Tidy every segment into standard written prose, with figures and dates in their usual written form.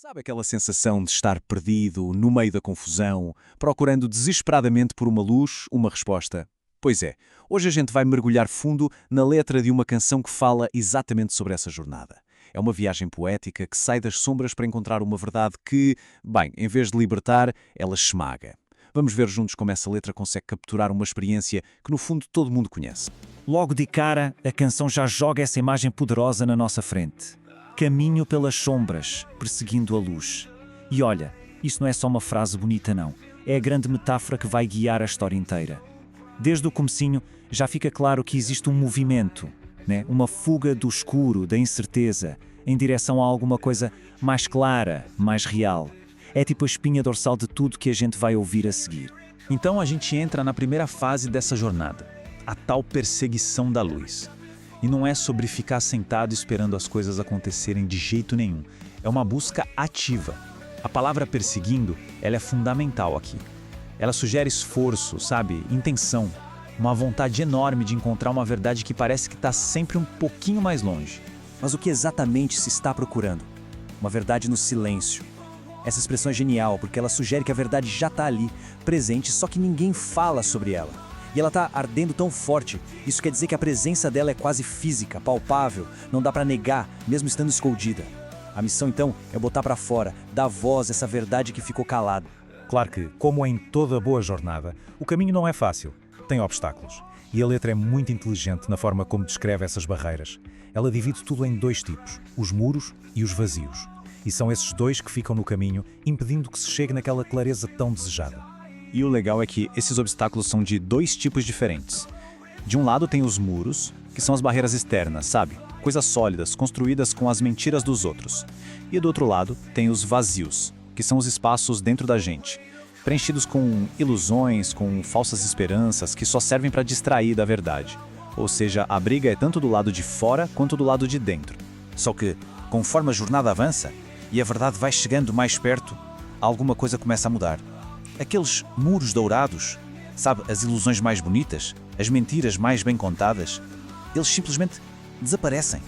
Sabe aquela sensação de estar perdido, no meio da confusão, procurando desesperadamente por uma luz, uma resposta? Pois é, hoje a gente vai mergulhar fundo na letra de uma canção que fala exatamente sobre essa jornada. É uma viagem poética que sai das sombras para encontrar uma verdade que, bem, em vez de libertar, ela esmaga. Vamos ver juntos como essa letra consegue capturar uma experiência que no fundo todo mundo conhece. Logo de cara, a canção já joga essa imagem poderosa na nossa frente. Caminho pelas sombras, perseguindo a luz. E olha, isso não é só uma frase bonita não. É a grande metáfora que vai guiar a história inteira. Desde o comecinho, já fica claro que existe um movimento, né? Uma fuga do escuro, da incerteza, em direção a alguma coisa mais clara, mais real. É tipo a espinha dorsal de tudo que a gente vai ouvir a seguir. Então a gente entra na primeira fase dessa jornada, a tal perseguição da luz. E não é sobre ficar sentado esperando as coisas acontecerem de jeito nenhum. É uma busca ativa. A palavra perseguindo, ela é fundamental aqui. Ela sugere esforço, sabe? Intenção. Uma vontade enorme de encontrar uma verdade que parece que está sempre um pouquinho mais longe. Mas o que exatamente se está procurando? Uma verdade no silêncio. Essa expressão é genial porque ela sugere que a verdade já está ali, presente, só que ninguém fala sobre ela. E ela está ardendo tão forte, isso quer dizer que a presença dela é quase física, palpável, não dá para negar, mesmo estando escondida. A missão então é botar para fora, dar voz a essa verdade que ficou calada. Claro que, como em toda boa jornada, o caminho não é fácil, tem obstáculos. E a letra é muito inteligente na forma como descreve essas barreiras. Ela divide tudo em dois tipos, os muros e os vazios. E são esses dois que ficam no caminho, impedindo que se chegue naquela clareza tão desejada. E o legal é que esses obstáculos são de dois tipos diferentes. De um lado tem os muros, que são as barreiras externas, sabe? Coisas sólidas, construídas com as mentiras dos outros. E do outro lado tem os vazios, que são os espaços dentro da gente, preenchidos com ilusões, com falsas esperanças que só servem para distrair da verdade. Ou seja, a briga é tanto do lado de fora quanto do lado de dentro. Só que, conforme a jornada avança e a verdade vai chegando mais perto, alguma coisa começa a mudar. Aqueles muros dourados, sabe, as ilusões mais bonitas, as mentiras mais bem contadas, eles simplesmente desaparecem.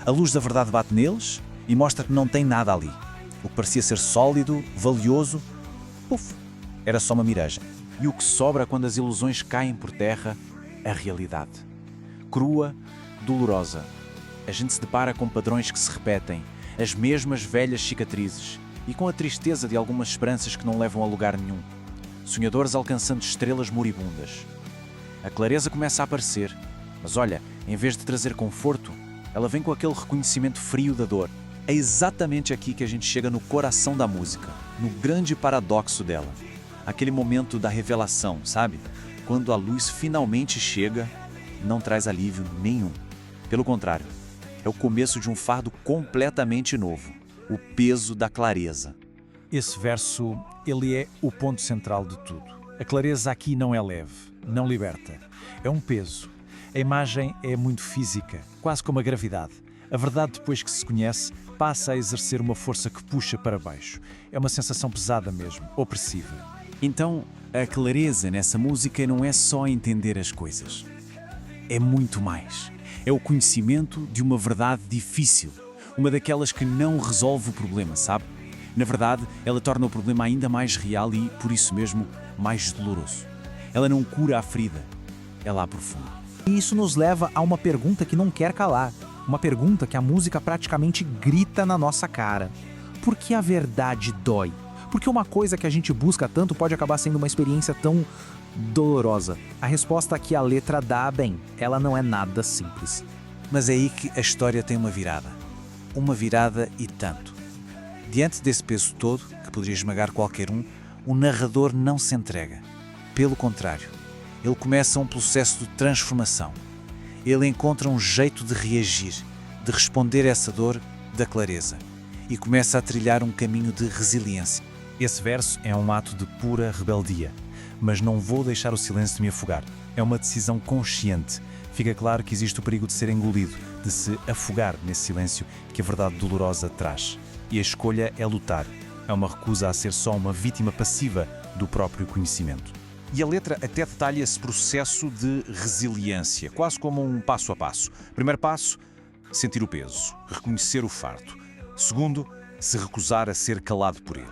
A luz da verdade bate neles e mostra que não tem nada ali. O que parecia ser sólido, valioso, puf, era só uma miragem. E o que sobra quando as ilusões caem por terra? A realidade. Crua, dolorosa. A gente se depara com padrões que se repetem, as mesmas velhas cicatrizes, e com a tristeza de algumas esperanças que não levam a lugar nenhum. Sonhadores alcançando estrelas moribundas. A clareza começa a aparecer, mas olha, em vez de trazer conforto, ela vem com aquele reconhecimento frio da dor. É exatamente aqui que a gente chega no coração da música, no grande paradoxo dela. Aquele momento da revelação, sabe? Quando a luz finalmente chega, não traz alívio nenhum. Pelo contrário, é o começo de um fardo completamente novo. O peso da clareza. Esse verso, ele é o ponto central de tudo. A clareza aqui não é leve, não liberta. É um peso. A imagem é muito física, quase como a gravidade. A verdade, depois que se conhece, passa a exercer uma força que puxa para baixo. É uma sensação pesada mesmo, opressiva. Então, a clareza nessa música não é só entender as coisas. É muito mais. É o conhecimento de uma verdade difícil. Uma daquelas que não resolve o problema, sabe? Na verdade, ela torna o problema ainda mais real e, por isso mesmo, mais doloroso. Ela não cura a ferida, ela aprofunda. E isso nos leva a uma pergunta que não quer calar. Uma pergunta que a música praticamente grita na nossa cara. Por que a verdade dói? Por que uma coisa que a gente busca tanto pode acabar sendo uma experiência tão dolorosa? A resposta que a letra dá, bem, ela não é nada simples. Mas é aí que a história tem uma virada. Uma virada e tanto. Diante desse peso todo, que poderia esmagar qualquer um, o narrador não se entrega. Pelo contrário, ele começa um processo de transformação. Ele encontra um jeito de reagir, de responder a essa dor da clareza, e começa a trilhar um caminho de resiliência. Esse verso é um ato de pura rebeldia. Mas não vou deixar o silêncio me afogar. É uma decisão consciente. Fica claro que existe o perigo de ser engolido, de se afogar nesse silêncio que a verdade dolorosa traz. E a escolha é lutar. É uma recusa a ser só uma vítima passiva do próprio conhecimento. E a letra até detalha esse processo de resiliência, quase como um passo a passo. Primeiro passo, sentir o peso, reconhecer o fardo. Segundo, se recusar a ser calado por ele.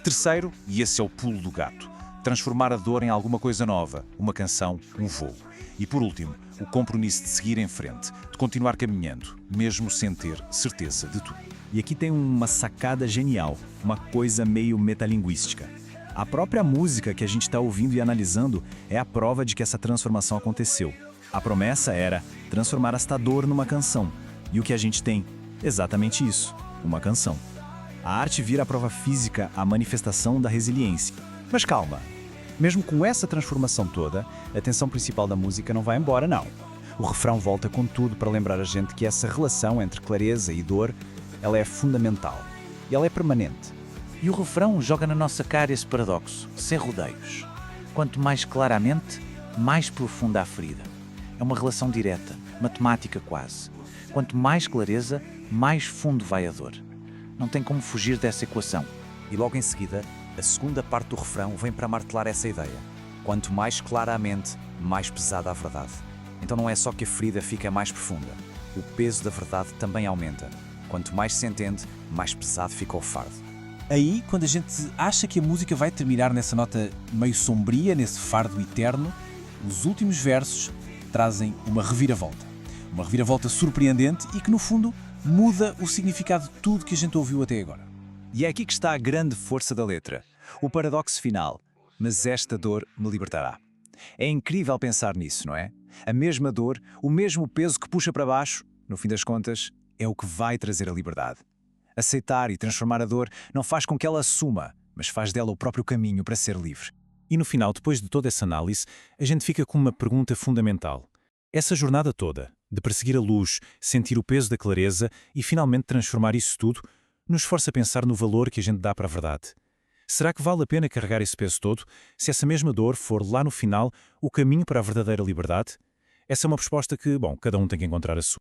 Terceiro, e esse é o pulo do gato, transformar a dor em alguma coisa nova, uma canção, um voo. E por último, o compromisso de seguir em frente, de continuar caminhando, mesmo sem ter certeza de tudo. E aqui tem uma sacada genial, uma coisa meio metalinguística. A própria música que a gente está ouvindo e analisando é a prova de que essa transformação aconteceu. A promessa era transformar esta dor numa canção. E o que a gente tem? Exatamente isso, uma canção. A arte vira a prova física, a manifestação da resiliência. Mas calma, mesmo com essa transformação toda, a tensão principal da música não vai embora, não. O refrão volta com tudo para lembrar a gente que essa relação entre clareza e dor, ela é fundamental. E ela é permanente. E o refrão joga na nossa cara esse paradoxo, sem rodeios. Quanto mais claramente, mais profunda a ferida. É uma relação direta, matemática quase. Quanto mais clareza, mais fundo vai a dor. Não tem como fugir dessa equação. E logo em seguida, a segunda parte do refrão vem para martelar essa ideia. Quanto mais clara a mente, mais pesada a verdade. Então não é só que a ferida fica mais profunda. O peso da verdade também aumenta. Quanto mais se entende, mais pesado fica o fardo. Aí, quando a gente acha que a música vai terminar nessa nota meio sombria, nesse fardo eterno, os últimos versos trazem uma reviravolta. Uma reviravolta surpreendente e que, no fundo, muda o significado de tudo que a gente ouviu até agora. E é aqui que está a grande força da letra. O paradoxo final. Mas esta dor me libertará. É incrível pensar nisso, não é? A mesma dor, o mesmo peso que puxa para baixo, no fim das contas, é o que vai trazer a liberdade. Aceitar e transformar a dor não faz com que ela assuma, mas faz dela o próprio caminho para ser livre. E no final, depois de toda essa análise, a gente fica com uma pergunta fundamental. Essa jornada toda, de perseguir a luz, sentir o peso da clareza e finalmente transformar isso tudo, nos força a pensar no valor que a gente dá para a verdade. Será que vale a pena carregar esse peso todo, se essa mesma dor for lá no final o caminho para a verdadeira liberdade? Essa é uma resposta que, cada um tem que encontrar a sua.